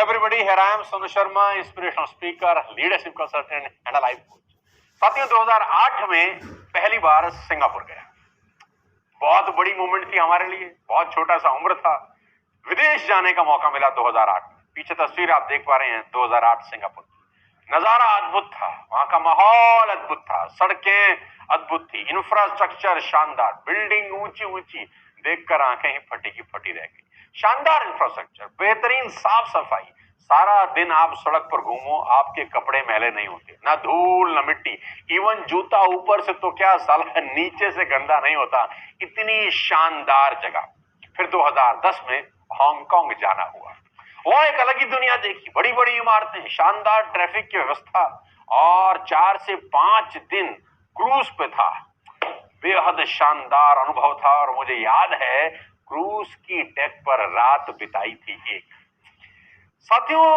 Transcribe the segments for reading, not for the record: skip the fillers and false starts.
Hello everybody, here I am Sonu Sharma, inspirational speaker, leadership consultant and a life coach। साथियों 2008 में पहली बार Singapore गया। बहुत बड़ी मूवमेंट थी हमारे लिए, बहुत छोटा सा उम्र था, विदेश जाने का मौका मिला 2008 में। पीछे तस्वीर आप देख पा रहे हैं 2008 सिंगापुर की। नजारा अद्भुत था, वहां का माहौल अद्भुत था, सड़कें अद्भुत थी, इंफ्रास्ट्रक्चर शानदार, बिल्डिंग ऊंची ऊंची, देखकर आंखें ही फटी की फटी रह गई। शानदार इंफ्रास्ट्रक्चर, बेहतरीन साफ सफाई, सारा दिन आप सड़क पर घूमो, आपके कपड़े मैले नहीं होते, ना धूल ना मिट्टी, इवन जूता ऊपर से तो क्या साला नीचे से गंदा नहीं होता, इतनी शानदार जगह। फिर 2010 में हांगकांग जाना हुआ, वहां एक अलग ही दुनिया देखी, बड़ी बड़ी इमारतें, शानदार ट्रैफिक की व्यवस्था, और 4 से 5 दिन क्रूज पे था। बेहद शानदार अनुभव था, और मुझे याद है क्रूज की डेक पर रात बिताई थी एक। साथियों,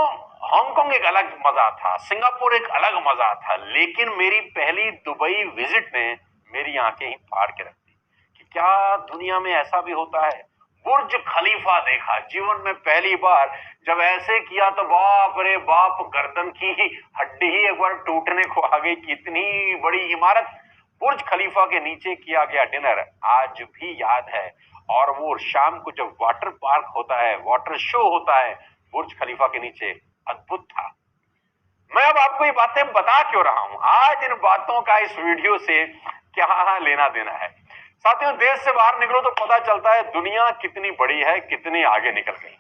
हांगकांग एक अलग मजा था, सिंगापुर एक अलग मजा था, लेकिन मेरी पहली दुबई विजिट ने मेरी आंखें ही फाड़ के रख दी कि क्या दुनिया में ऐसा भी होता है। बुर्ज खलीफा देखा जीवन में पहली बार, जब ऐसे किया तो बाप रे बाप, गर्दन की हड्डी ही एक बार टूटने को आ गई कि इतनी बड़ी इमारत। बुर्ज खलीफा के नीचे किया गया डिनर आज भी याद है, और वो शाम को जब वाटर पार्क होता है, वाटर शो होता है बुर्ज खलीफा के नीचे, अद्भुत था। मैं अब आपको ये बातें बता क्यों रहा हूं, आज इन बातों का इस वीडियो से क्या लेना देना है। साथियों, देश से बाहर निकलो तो पता चलता है दुनिया कितनी बड़ी है, कितनी आगे निकल गई।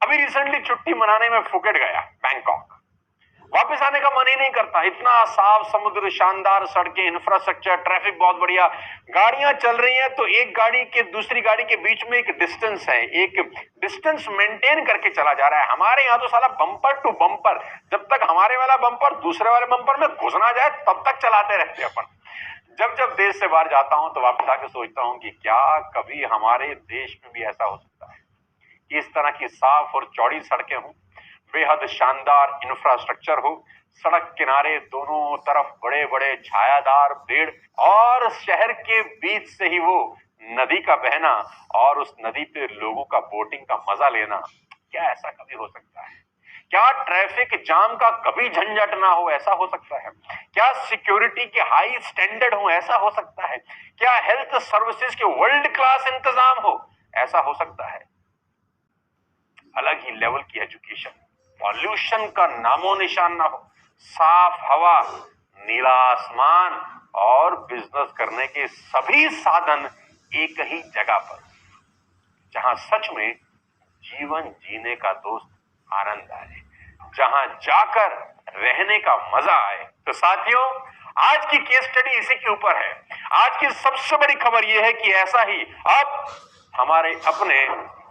अभी रिसेंटली छुट्टी मनाने में फुकेट गया, बैंकॉक, वापस आने का मन ही नहीं करता। इतना साफ समुद्र, शानदार सड़कें, इंफ्रास्ट्रक्चर, ट्रैफिक बहुत बढ़िया, गाड़ियां चल रही हैं तो एक गाड़ी के दूसरी गाड़ी के बीच में एक डिस्टेंस है, एक डिस्टेंस मेंटेन करके चला जा रहा है। हमारे यहाँ तो साला बम्पर टू बम्पर, जब तक हमारे वाला बम्पर दूसरे वाले बम्पर में घुस ना जाए तब तक चलाते रहते हैं अपन। जब देश से बाहर जाता हूं तो वापस आके सोचता हूं कि क्या कभी हमारे देश में भी ऐसा हो सकता है कि इस तरह की साफ और चौड़ी सड़कें हों, बेहद शानदार इंफ्रास्ट्रक्चर हो, सड़क किनारे दोनों तरफ बड़े बड़े छायादार पेड़, और शहर के बीच से ही वो नदी का बहना, और उस नदी पे लोगों का बोटिंग का मजा लेना। क्या ऐसा कभी हो सकता है? क्या ट्रैफिक जाम का कभी झंझट ना हो, ऐसा हो सकता है? क्या सिक्योरिटी के हाई स्टैंडर्ड हो, ऐसा हो सकता है? क्या हेल्थ सर्विसेज के वर्ल्ड क्लास इंतजाम हो, ऐसा हो सकता है? अलग ही लेवल की एजुकेशन, पॉल्यूशन का नामो निशान ना हो, साफ हवा, नीला आसमान, और बिजनेस करने के सभी साधन एक ही जगह पर, जहां सच में जीवन जीने का दोस्त आनंद आए, जहां जाकर रहने का मजा आए। तो साथियों, आज की केस स्टडी इसी के ऊपर है। आज की सबसे बड़ी खबर यह है कि ऐसा ही अब हमारे अपने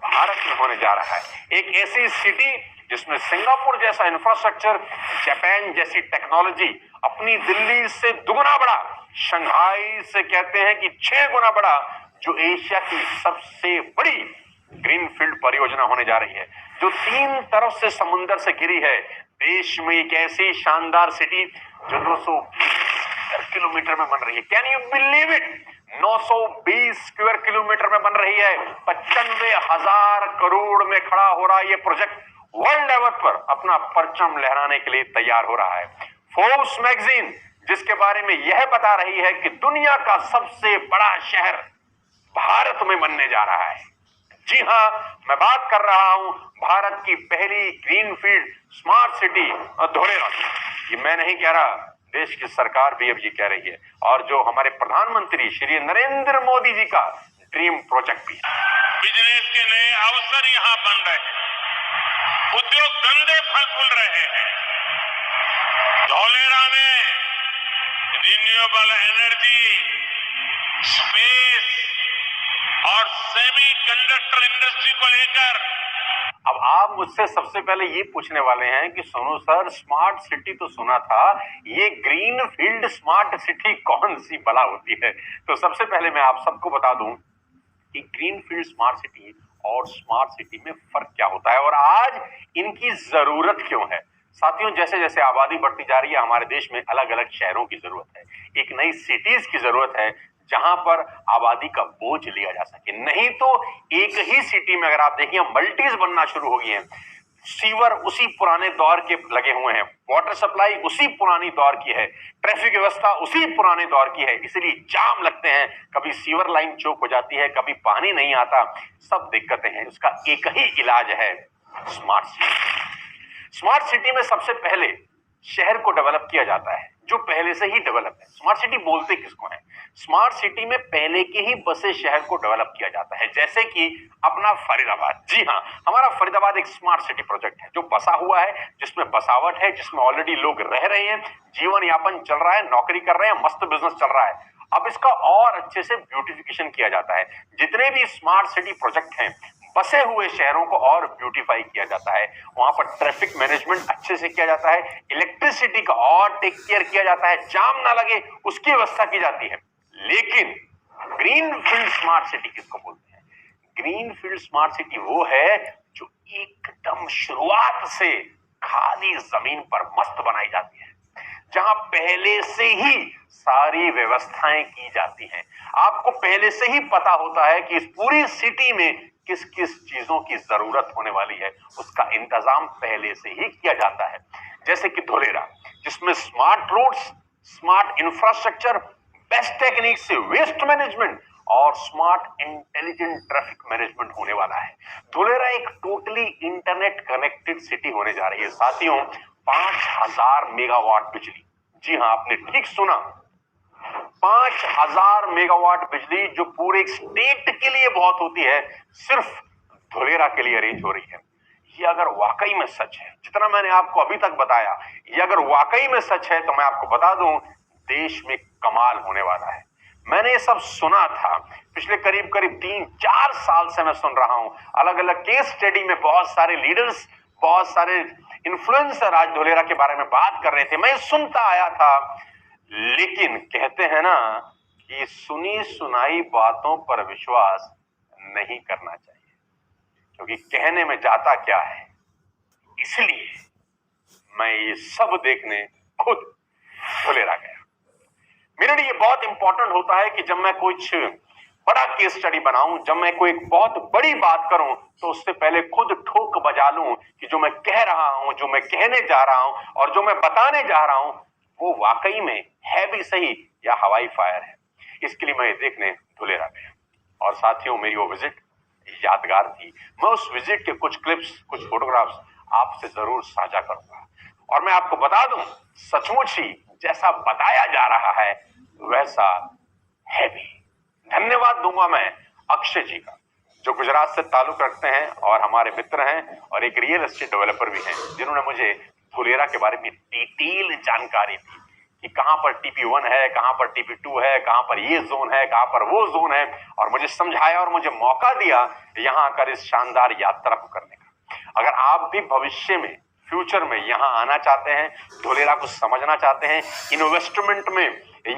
भारत में होने जा रहा है। एक ऐसी सिटी जिसमें सिंगापुर जैसा इंफ्रास्ट्रक्चर, जापान जैसी टेक्नोलॉजी, अपनी दिल्ली से दुगना बड़ा, शंघाई से कहते हैं कि 6 गुना बड़ा, जो एशिया की सबसे बड़ी ग्रीनफील्ड परियोजना होने जा रही है, जो 3 तरफ से समुंदर से घिरी है। देश में एक ऐसी शानदार सिटी जो 920 किलोमीटर में बन रही है। Can you believe it? 920 square kilometre में बन रही है। 95,000 करोड़ में खड़ा हो रहा है ये प्रोजेक्ट, वर्ल्ड लेवल पर अपना परचम लहराने के लिए तैयार हो रहा है। फोर्ब्स मैगजीन जिसके बारे में यह बता रही है कि दुनिया का सबसे बड़ा शहर भारत में बनने जा रहा है। जी हां, मैं बात कर रहा हूं भारत की पहली ग्रीनफील्ड स्मार्ट सिटी धोलेरा की। ये मैं नहीं कह रहा, देश की सरकार भी अब ये कह रही है, और जो हमारे प्रधानमंत्री श्री नरेंद्र मोदी जी का ड्रीम प्रोजेक्ट भी। बिजनेस के नए अवसर यहाँ बन रहे हैं, उद्योग धंधे फल फूल रहे हैं। धौलेरा में रिन्यूएबल एनर्जी, स्पेस और सेमीकंडक्टर इंडस्ट्री को लेकर। अब आप मुझसे सबसे पहले ये पूछने वाले हैं कि सोनू सर, स्मार्ट सिटी तो सुना था, ये ग्रीन फील्ड स्मार्ट सिटी कौन सी भला होती है? तो सबसे पहले मैं आप सबको बता दूं कि ग्रीन फील्ड स्मार्ट सिटी और स्मार्ट सिटी में फर्क क्या होता है, और आज इनकी जरूरत क्यों है। साथियों, जैसे जैसे आबादी बढ़ती जा रही है, हमारे देश में अलग अलग शहरों की जरूरत है, एक नई सिटीज की जरूरत है जहां पर आबादी का बोझ लिया जा सके। नहीं तो एक ही सिटी में अगर आप देखिए मल्टीज बनना शुरू हो गई हैं, सीवर उसी पुराने दौर के लगे हुए हैं, वाटर सप्लाई उसी पुरानी दौर की है, ट्रैफिक व्यवस्था उसी पुराने दौर की है, इसलिए जाम लगते हैं, कभी सीवर लाइन चोक हो जाती है, कभी पानी नहीं आता, सब दिक्कतें हैं। उसका एक ही इलाज है, स्मार्ट सिटी। स्मार्ट सिटी में सबसे पहले शहर को डेवलप किया जाता है जो पहले से ही डेवलप है। स्मार्ट सिटी बोलते किसको है? स्मार्ट सिटी में पहले के ही बसे शहर को डेवलप किया जाता है, जैसे कि अपना फरीदाबाद। जी हाँ, हमारा फरीदाबाद एक स्मार्ट सिटी प्रोजेक्ट है जो बसा हुआ है, जिसमें बसावट है, जिसमें ऑलरेडी लोग रह रहे हैं, जीवन यापन चल रहा है, नौकरी कर रहे हैं, मस्त बिजनेस चल रहा है। अब इसका और अच्छे से ब्यूटिफिकेशन किया जाता है। जितने भी स्मार्ट सिटी प्रोजेक्ट हैं, बसे हुए शहरों को और ब्यूटीफाई किया जाता है। वहां पर ट्रैफिक मैनेजमेंट अच्छे से किया जाता है, इलेक्ट्रिसिटी का और टेक केयर किया जाता है, जाम ना लगे उसकी व्यवस्था की जाती है। लेकिन ग्रीनफील्ड स्मार्ट सिटी किसको बोलते हैं? ग्रीनफील्ड स्मार्ट सिटी वो है जो एकदम शुरुआत से खाली जमीन पर मस्त बनाई जाती है, जहां पहले से ही सारी व्यवस्थाएं की जाती हैं। आपको पहले से ही पता होता है कि इस पूरी सिटी में किस किस चीजों की जरूरत होने वाली है, उसका इंतजाम पहले से ही किया जाता है। जैसे कि धुलेरा, जिसमें smart roads, smart infrastructure, best technique से वेस्ट मैनेजमेंट और स्मार्ट इंटेलिजेंट ट्रैफिक मैनेजमेंट होने वाला है। धुलेरा एक टोटली इंटरनेट कनेक्टेड सिटी होने जा रही है। साथियों, 5000 मेगावाट बिजली, जी हाँ, आपने ठीक सुना, 5000 मेगावाट बिजली जो पूरे एक स्टेट के लिए बहुत होती है, सिर्फ धुलेरा के लिए अरेंज हो रही है। ये अगर वाकई में सच है, जितना मैंने आपको अभी तक बताया, ये अगर वाकई में सच है, तो मैं आपको बता दूं, देश में कमाल होने वाला है। मैंने ये सब सुना था, पिछले करीब 3-4 साल से मैं सुन रहा हूं। अलग अलग केस स्टडी में बहुत सारे लीडर्स, बहुत सारे इन्फ्लुएंसर आज धुलेरा के बारे में बात कर रहे थे, मैं सुनता आया था। लेकिन कहते हैं ना कि सुनी सुनाई बातों पर विश्वास नहीं करना चाहिए, क्योंकि कहने में जाता क्या है। इसलिए मैं ये सब देखने खुद धुलेरा गया। मेरे लिए बहुत इंपॉर्टेंट होता है कि जब मैं कुछ बड़ा केस स्टडी बनाऊं, जब मैं कोई बहुत बड़ी बात करूं, तो उससे पहले खुद ठोक बजा लूं कि जो मैं कह रहा हूं, जो मैं कहने जा रहा हूं और जो मैं बताने जा रहा हूं, वो वाकई में है भी सही या हवाई फायर है। इसके लिए मैं देखने धुलेरा गया। और साथियों, मेरी वो विजिट यादगार थी। मैं उस विजिट के कुछ क्लिप्स, कुछ फोटोग्राफ्स आपसे जरूर साझा करूंगा। और मैं आपको बता दूं, सचमुच ही जैसा बताया जा रहा है वैसा है भी। धन्यवाद दूंगा मैं अक्षय जी का, जो गुजरात से ताल्लुक रखते हैं और हमारे मित्र हैं और एक रियल एस्टेट डेवलपर भी हैं, जिन्होंने मुझे धुलेरा के बारे में डिटेल जानकारी दी कि कहां पर TP1 है, कहां पर TP2 है, कहां पर ये जोन है, कहां पर वो जोन है, और मुझे समझाया और मुझे मौका दिया यहां आकर इस शानदार यात्रा को करने का। अगर आप भी भविष्य में, फ्यूचर में यहां आना चाहते हैं, धुलेरा को समझना चाहते हैं, इन्वेस्टमेंट में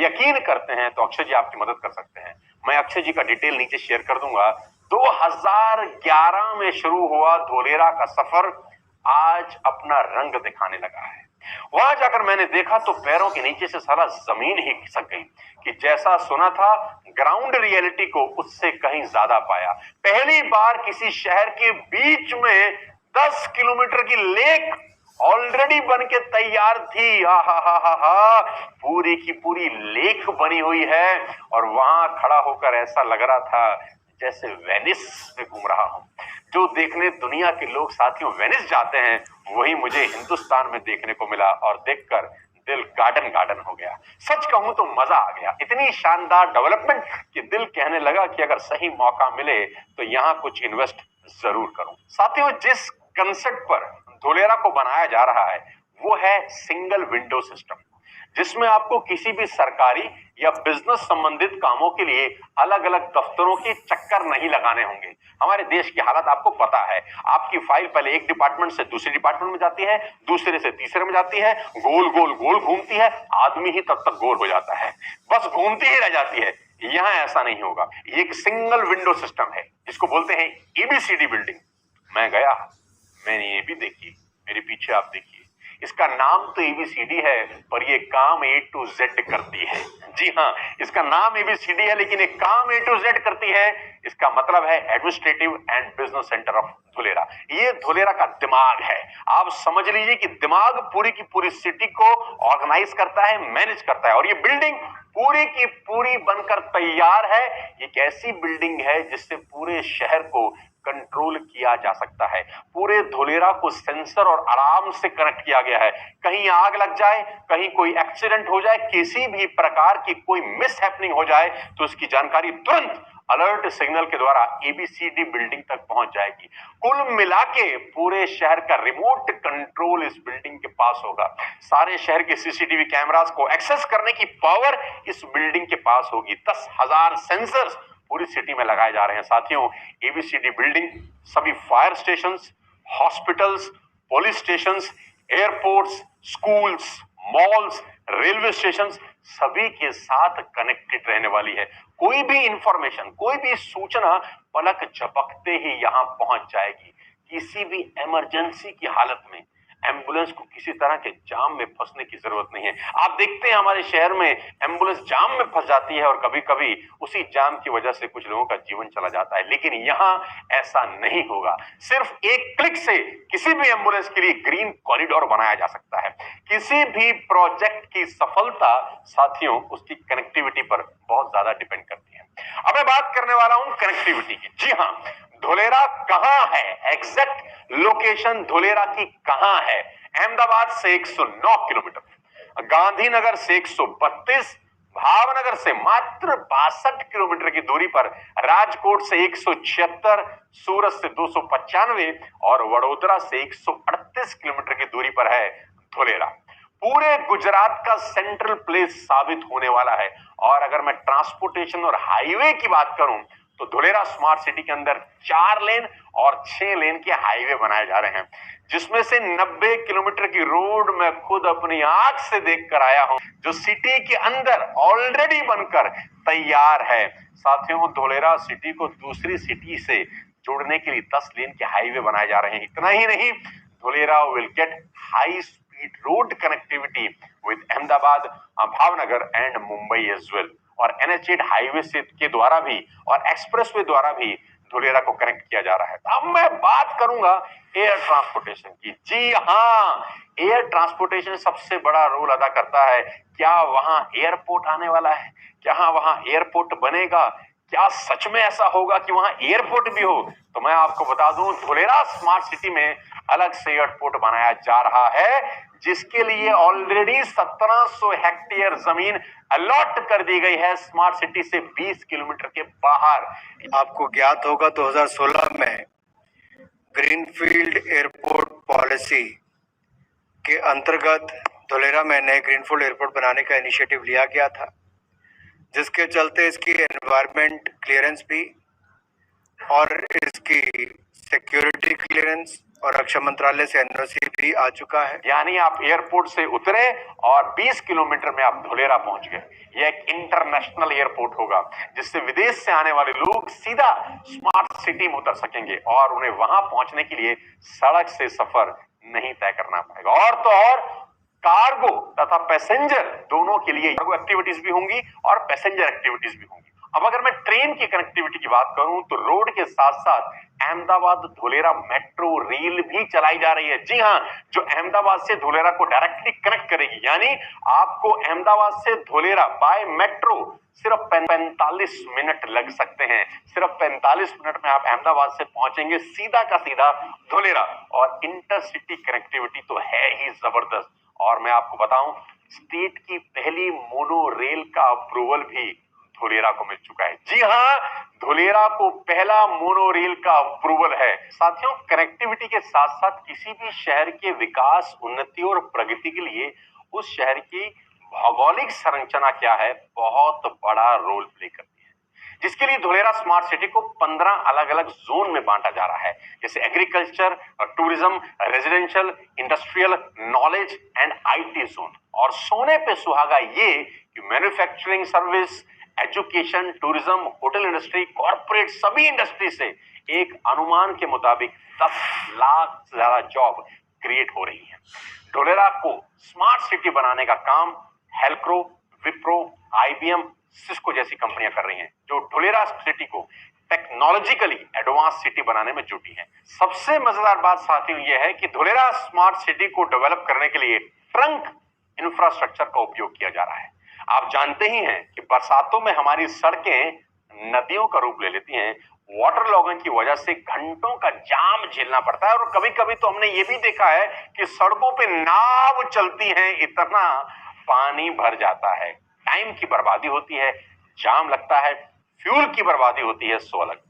यकीन करते हैं, तो अक्षय जी आपकी मदद कर सकते हैं। मैं अक्षय जी का डिटेल नीचे शेयर कर दूंगा। 2011 में शुरू हुआ धुलेरा का सफर आज अपना रंग दिखाने लगा है। वहां जाकर मैंने देखा तो पैरों के नीचे से सारा जमीन ही खिसक गई कि जैसा सुना था, ग्राउंड रियलिटी को उससे कहीं ज्यादा पाया। पहली बार किसी शहर के बीच में 10 किलोमीटर की लेक ऑलरेडी बन के तैयार थी। हा, पूरी की पूरी लेक बनी हुई है और वहां खड़ा होकर ऐसा लग रहा था जैसे वेनिस में घूम रहा हूं। जो देखने दुनिया के लोग साथियों वेनिस जाते हैं, वही मुझे हिंदुस्तान में देखने को मिला और देखकर दिल गार्डन गार्डन हो गया। सच कहूं तो मजा आ गया। इतनी शानदार डेवलपमेंट कि दिल कहने लगा कि अगर सही मौका मिले तो यहां कुछ इन्वेस्ट जरूर करूं। साथियों, जिस कंसेप्ट पर धुलेरा को बनाया जा रहा है वो है सिंगल विंडो सिस्टम, जिसमें आपको किसी भी सरकारी या बिजनेस संबंधित कामों के लिए अलग अलग दफ्तरों के चक्कर नहीं लगाने होंगे। हमारे देश की हालत आपको पता है, आपकी फाइल पहले एक डिपार्टमेंट से दूसरे डिपार्टमेंट में जाती है, दूसरे से तीसरे में जाती है, गोल गोल गोल घूमती है, आदमी ही तब तक गोल हो जाता है, बस घूमती ही रह जाती है। यहां ऐसा नहीं होगा। ये एक सिंगल विंडो सिस्टम है, जिसको बोलते हैं ABCD बिल्डिंग। मैं गया, मैंने ये भी देखी, मेरे पीछे आप देखिए, इसका नाम तो ABCD है, पर ये काम A to Z करती है। जी हाँ, इसका नाम ABCD है, लेकिन एक काम A to Z करती है। इसका मतलब है administrative and business centre of Dholera. ये धुलेरा का दिमाग है। आप समझ लीजिए कि दिमाग पूरी की पूरी सिटी को ऑर्गेनाइज करता है, मैनेज करता है। और ये बिल्डिंग पूरी की पूरी बनकर तैयार है। एक ऐसी बिल्डिंग है जिससे पूरे शहर को कंट्रोल किया जा सकता है। पूरे धुलेरा को सेंसर और अलार्म से कनेक्ट किया गया है। कहीं आग लग जाए, कहीं कोई एक्सीडेंट हो जाए, किसी भी प्रकार की कोई मिस हैपनिंग हो जाए तो उसकी जानकारी तुरंत अलर्ट सिग्नल के द्वारा ABCD बिल्डिंग तक पहुंच जाएगी। कुल मिला के पूरे शहर का रिमोट कंट्रोल इस बिल्डिंग के पास होगा। सारे शहर के CCTV कैमरास को एक्सेस करने की पावर इस बिल्डिंग के पास होगी। 10,000 सेंसर्स पूरी सिटी में लगाए जा रहे हैं। साथियों, ABCD बिल्डिंग सभी fire stations, hospitals, police stations, airports, schools, malls, railway stations सभी के साथ कनेक्टेड रहने वाली है। कोई भी इंफॉर्मेशन, कोई भी सूचना पलक झपकते ही यहां पहुंच जाएगी। किसी भी इमरजेंसी की हालत में एम्बुलेंस को किसी तरह के जाम में फंसने की जरूरत नहीं है। आप देखते हैं हमारे शहर में एम्बुलेंस जाम में फंस जाती है और कभी कभी उसी जाम की वजह से कुछ लोगों का जीवन चला जाता है, लेकिन यहां ऐसा नहीं होगा। सिर्फ एक क्लिक से किसी भी एम्बुलेंस के लिए ग्रीन कॉरिडोर बनाया जा सकता है। किसी भी प्रोजेक्ट की सफलता साथियों उसकी कनेक्टिविटी पर बहुत ज्यादा डिपेंड करती है। अब मैं बात करने वाला हूं कनेक्टिविटी की। जी हां, धुलेरा कहां है, एग्जैक्ट लोकेशन धुलेरा की कहां है? अहमदाबाद से 109 किलोमीटर, गांधीनगर से 132, भावनगर से मात्र 62 किलोमीटर की दूरी पर, राजकोट से 176, सूरत से 295 और वडोदरा से 138 किलोमीटर की दूरी पर है धुलेरा। पूरे गुजरात का सेंट्रल प्लेस साबित होने वाला है। और अगर मैं ट्रांसपोर्टेशन और हाईवे की बात करूं तो धुलेरा स्मार्ट सिटी के अंदर 4 लेन और 6 लेन के हाईवे बनाए जा रहे हैं, जिसमें से 90 किलोमीटर की रोड मैं खुद अपनी आंख से देख कर आया हूं, जो सिटी के अंदर ऑलरेडी बनकर तैयार है। साथियों, धुलेरा सिटी को दूसरी सिटी से जोड़ने के लिए 10 लेन के हाईवे बनाए जा रहे हैं। इतना ही नहीं, Dholera will get high speed road connectivity with Ahmedabad, Bhavnagar and Mumbai as well. और NH8 हाईवे से के द्वारा भी और एक्सप्रेसवे द्वारा भी धुलेरा को कनेक्ट किया जा रहा है। अब मैं बात करूंगा एयर ट्रांसपोर्टेशन की। जी हां, एयर ट्रांसपोर्टेशन सबसे बड़ा रोल अदा करता है। क्या वहां एयरपोर्ट आने वाला है? क्या वहां एयरपोर्ट बनेगा? क्या सच में ऐसा होगा कि वहां एयरपोर्ट भी हो? तो मैं आपको बता दूं, धुलेरा स्मार्ट सिटी में अलग से एयरपोर्ट बनाया जा रहा है, जिसके लिए ऑलरेडी 1700 हेक्टेयर जमीन अलॉट कर दी गई है स्मार्ट सिटी से 20 किलोमीटर के बाहर। आपको ज्ञात होगा 2016 में ग्रीनफील्ड एयरपोर्ट पॉलिसी के अंतर्गत धुलेरा में नए ग्रीनफील्ड एयरपोर्ट बनाने का इनिशिएटिव लिया गया था, जिसके चलते इसकी एनवायरनमेंट क्लियरेंस भी और इसकी सिक्योरिटी क्लियरेंस और रक्षा मंत्रालय से NOC भी आ चुका है। यानी आप एयरपोर्ट से उतरे और 20 किलोमीटर में आप धुलेरा पहुंच गए। यह एक इंटरनेशनल एयरपोर्ट होगा, जिससे विदेश से आने वाले लोग सीधा स्मार्ट सिटी में उतर सकेंगे और उन्हें वहां पहुंचने के लिए सड़क से सफर नहीं तय करना पड़ेगा। और तो और कार्गो तथा पैसेंजर दोनों के लिए कार्गो एक्टिविटीज भी होंगी और पैसेंजर एक्टिविटीज भी होंगी। अब अगर मैं ट्रेन की कनेक्टिविटी की बात करूं तो रोड के साथ साथ अहमदाबाद धुलेरा मेट्रो रेल भी चलाई जा रही है। जी हां, जो अहमदाबाद से धुलेरा को डायरेक्टली कनेक्ट करेगी। यानी आपको अहमदाबाद से धुलेरा बाय मेट्रो सिर्फ 45 मिनट लग सकते हैं। सिर्फ 45 मिनट में आप अहमदाबाद से पहुंचेंगे सीधा का सीधा धुलेरा। और इंटरसिटी कनेक्टिविटी तो है ही जबरदस्त। और मैं आपको बताऊं, स्टेट की पहली मोनो रेल का अप्रूवल भी धुलेरा को मिल चुका है। जी हां, धुलेरा को पहला मोनो रेल का अप्रूवल है। साथियों, कनेक्टिविटी के साथ साथ किसी भी शहर के विकास, उन्नति और प्रगति के लिए उस शहर की भौगोलिक संरचना क्या है, बहुत बड़ा रोल प्ले करती है, जिसके लिए धुलेरा स्मार्ट सिटी को 15 अलग अलग जोन में बांटा जा रहा है, जैसे agriculture, tourism, residential, industrial, knowledge and IT zone. और सोने पे सुहागा ये कि manufacturing, service, education, tourism, hotel industry, corporate सभी इंडस्ट्री से एक अनुमान के मुताबिक 10 लाख से ज्यादा जॉब क्रिएट हो रही है। ढोलेरा को स्मार्ट सिटी बनाने का काम हेल्क्रो, विप्रो, IBM, सिस्को जैसी कंपनियां कर रही हैं, जो ढोलेरा सिटी को टेक्नोलॉजिकली एडवांस सिटी बनाने में जुटी हैं। सबसे मजेदार बात साथियों यह है कि ढोलेरा स्मार्ट सिटी को डेवलप करने के लिए ट्रंक इंफ्रास्ट्रक्चर का उपयोग किया जा रहा है। आप जानते ही हैं कि बरसातों में हमारी सड़कें नदियों का रूप ले लेती हैं। वाटर लॉगिंग की वजह से घंटों का जाम झेलना पड़ता है और कभी कभी तो हमने ये भी देखा है कि सड़कों पे नाव चलती हैं, इतना पानी भर जाता है, टाइम की बर्बादी होती है, जाम लगता है, फ्यूल की बर्बादी होती है, सो अलग।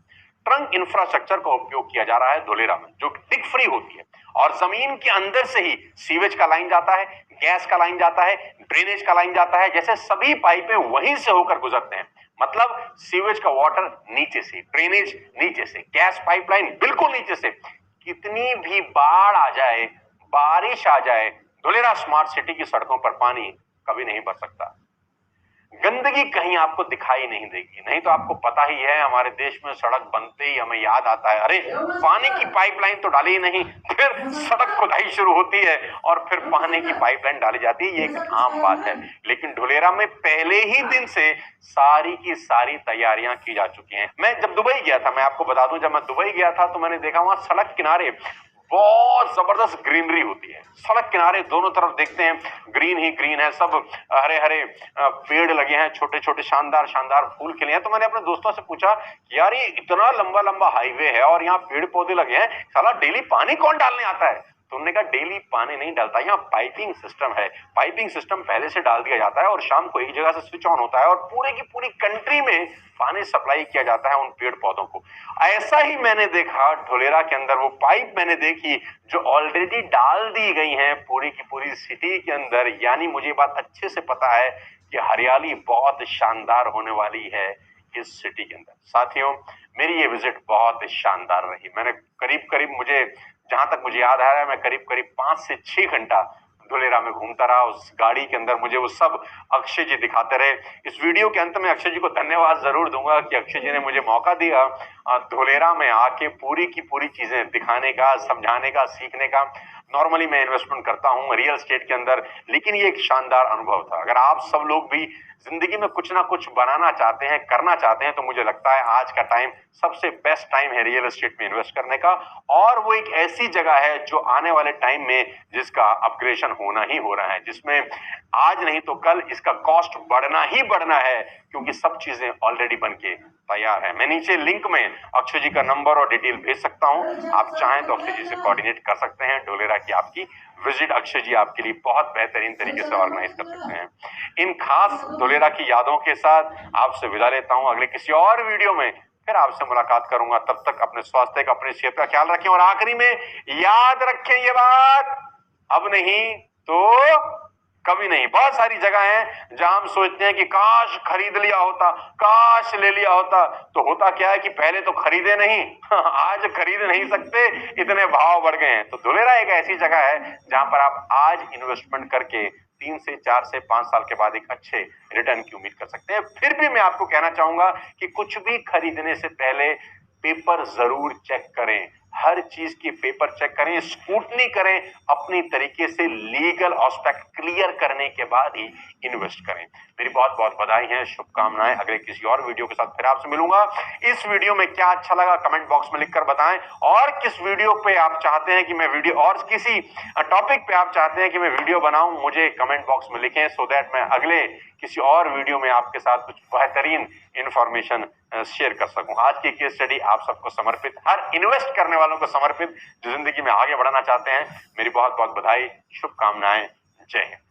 ट्रंक इंफ्रास्ट्रक्चर का उपयोग किया जा रहा है ढोलेरा में, जो डिग फ्री होती है और जमीन के अंदर से ही सीवेज का लाइन जाता है, गैस का लाइन जाता है, ड्रेनेज का लाइन जाता है, जैसे सभी पाइपें वहीं से होकर गुजरते हैं। मतलब सीवेज का वाटर नीचे से, ड्रेनेज नीचे से, गैस पाइपलाइन बिल्कुल नीचे से। कितनी भी बाढ़ आ जाए, बारिश आ जाए, ढोलेरा स्मार्ट सिटी की सड़कों पर पानी कभी नहीं भर सकता। गंदगी कहीं आपको दिखाई नहीं देगी। नहीं तो आपको पता ही है, हमारे देश में सड़क बनते ही हमें याद आता है, अरे पानी की पाइपलाइन तो डाली ही नहीं, फिर सड़क खुदाई शुरू होती है और फिर पानी की पाइपलाइन डाली जाती है। ये एक आम बात है, लेकिन ढोलेरा में पहले ही दिन से सारी की सारी तैयारियां की जा चुकी हैं। मैं जब दुबई गया था, मैं आपको बता दूं, जब मैं दुबई गया था तो मैंने देखा वहां सड़क किनारे बहुत जबरदस्त ग्रीनरी होती है। सड़क किनारे दोनों तरफ देखते हैं ग्रीन ही ग्रीन है, सब हरे हरे पेड़ लगे हैं, छोटे छोटे शानदार शानदार फूल खिले हैं। तो मैंने अपने दोस्तों से पूछा कि यार ये इतना लंबा लंबा हाईवे है और यहाँ पेड़ पौधे लगे हैं, साला डेली पानी कौन डालने आता है? तो उन्होंने कहा डेली पानी नहीं डालता, यहाँ पाइपिंग सिस्टम है। पाइपिंग सिस्टम पहले से डाल दिया जाता है और शाम को एक जगह से स्विच ऑन होता है और पूरे की पूरी कंट्री में पानी सप्लाई किया जाता है उन पेड़ पौधों को। ऐसा ही मैंने देखा ढोलेरा के अंदर, वो पाइप मैंने देखी जो ऑलरेडी डाल दी गई हैं पूरी की पूरी सिटी के अंदर। यानी मुझे बात अच्छे से पता है कि हरियाली बहुत शानदार होने वाली है इस सिटी के अंदर। साथियों, मेरी ये विजिट बहुत शानदार रही। मैंने करीब करीब, मुझे जहां तक मुझे याद आ रहा है, मैं करीब करीब 5 से 6 घंटा ढोलेरा में घूमता रहा। उस गाड़ी के अंदर मुझे वो सब अक्षय जी दिखाते रहे। इस वीडियो के अंत में अक्षय जी को धन्यवाद जरूर दूंगा कि अक्षय जी ने मुझे मौका दिया ढोलेरा में आके पूरी की पूरी चीजें दिखाने का, समझाने का, सीखने का। नॉर्मली मैं इन्वेस्टमेंट करता हूं रियल एस्टेट के अंदर, लेकिन ये एक शानदार अनुभव था। अगर आप सब लोग भी जिंदगी में कुछ ना कुछ बनाना चाहते हैं, करना चाहते हैं, तो मुझे लगता है आज का टाइम सबसे बेस्ट टाइम है रियल एस्टेट में इन्वेस्ट करने का। और वो एक ऐसी जगह है जो आने वाले टाइम में जिसका अपग्रेडेशन होना ही हो रहा है, जिसमें आज नहीं तो कल इसका कॉस्ट बढ़ना ही बढ़ना है, क्योंकि सब चीजें ऑलरेडी बन के तैयार है। मैं नीचे लिंक में अक्षय जी का नंबर और डिटेल भेज सकता हूं, आप चाहें तो अक्षय जी से कोऑर्डिनेट कर सकते हैं। ढोलेरा की आपकी विजिट अक्षय जी आपके लिए बहुत बेहतरीन तरीके से ऑर्गेनाइज कर सकते हैं। इन खास ढोलेरा की यादों के साथ आपसे विदा लेता हूं। अगले किसी और वीडियो में फिर आपसे मुलाकात करूंगा। तब तक अपने स्वास्थ्य का, अपनी सेहत का ख्याल रखें और आखिरी में याद रखें ये बात, अब नहीं तो कभी नहीं। बहुत सारी जगह हैं जहां हम सोचते हैं कि काश खरीद लिया होता, काश ले लिया होता। तो होता क्या है कि पहले तो खरीदे नहीं, आज खरीद नहीं सकते, इतने भाव बढ़ गए हैं। तो ढोलेरा एक ऐसी जगह है जहां पर आप आज इन्वेस्टमेंट करके 3 से 4 से 5 साल के बाद एक अच्छे रिटर्न की उम्मीद कर सकते हैं। फिर भी मैं आपको कहना चाहूंगा कि कुछ भी खरीदने से पहले पेपर जरूर चेक करें, हर चीज की पेपर चेक करें, स्क्रूटनी करें, अपनी तरीके से लीगल एस्पेक्ट क्लियर करने के बाद ही इन्वेस्ट करें। मेरी बहुत बहुत बधाई है, शुभकामनाएं। अगले किसी और वीडियो के साथ फिर आपसे मिलूंगा। इस वीडियो में क्या अच्छा लगा कमेंट बॉक्स में लिखकर बताएं, और किस वीडियो पे आप चाहते हैं कि मैं वीडियो, और किसी टॉपिक पे आप चाहते हैं कि मैं वीडियो बनाऊं, मुझे कमेंट बॉक्स में लिखें, सो दैट मैं अगले किसी और वीडियो में आपके साथ कुछ बेहतरीन इंफॉर्मेशन शेयर कर सकूं। आज की केस स्टडी आप सबको समर्पित, हर इन्वेस्ट करने वालों को समर्पित जो जिंदगी में आगे बढ़ना चाहते हैं। मेरी बहुत बहुत बधाई, शुभकामनाएं। जय हिंद।